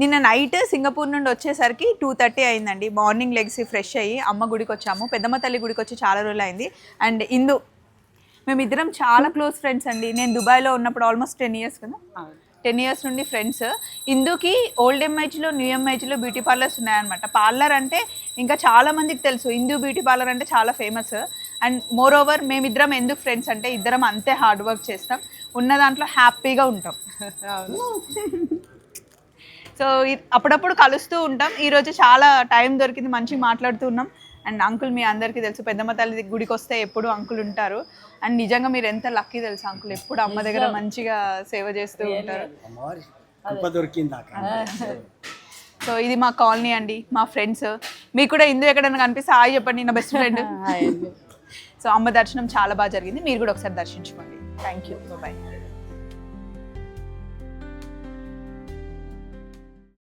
నిన్న night Singapore నుండి వచ్చేసరికి 2:30 అయిందండి. మార్నింగ్ లెగ్సి ఫ్రెష్ అయ్యి అమ్మ గుడికి వచ్చాము. పెద్దమ్మ తల్లి గుడికి వచ్చి చాలా రోజులు అయింది. అండ్ ఇందు మేమిద్దరం చాలా క్లోజ్ ఫ్రెండ్స్ అండి. నేను దుబాయ్లో ఉన్నప్పుడు ఆల్మోస్ట్ 10 ఇయర్స్ కదా, 10 ఇయర్స్ నుండి ఫ్రెండ్స్. ఇందుకి ఓల్డ్ ఎంఐజ్లో న్యూ ఎంఐజ్లో బ్యూటీ పార్లర్స్ ఉన్నాయన్నమాట. పార్లర్ అంటే ఇంకా చాలా మందికి తెలుసు, ఇందు బ్యూటీ పార్లర్ అంటే చాలా ఫేమస్. అండ్ మోర్ ఓవర్ మేమిద్దరం ఎందుకు ఫ్రెండ్స్ అంటే ఇద్దరం అంతే హార్డ్ వర్క్ చేస్తాం, ఉన్న దాంట్లో హ్యాపీగా ఉంటాం. సో అప్పుడప్పుడు కలుస్తూ ఉంటాం. ఈరోజు చాలా టైం దొరికింది, మంచిగా మాట్లాడుతూ ఉన్నాం. అండ్ అంకుల్ మీ అందరికీ తెలుసు, పెద్దమ్మ తల్లి గుడికి వస్తే ఎప్పుడు అంకుల్ ఉంటారు. అండ్ నిజంగా మీరు ఎంత లక్కీ తెలుసు అంకుల్, ఎప్పుడు అమ్మ దగ్గర మంచిగా సేవ చేస్తూ ఉంటారు. సో ఇది మా కాలనీ అండి, మా ఫ్రెండ్స్. మీకు కూడా ఇందు ఎక్కడైనా కనిపిస్తే హాయ్ చెప్పండి, నా బెస్ట్ ఫ్రెండ్. సో అమ్మ దర్శనం చాలా బాగా జరిగింది, మీరు కూడా ఒకసారి దర్శించుకోండి. Thank you, bye.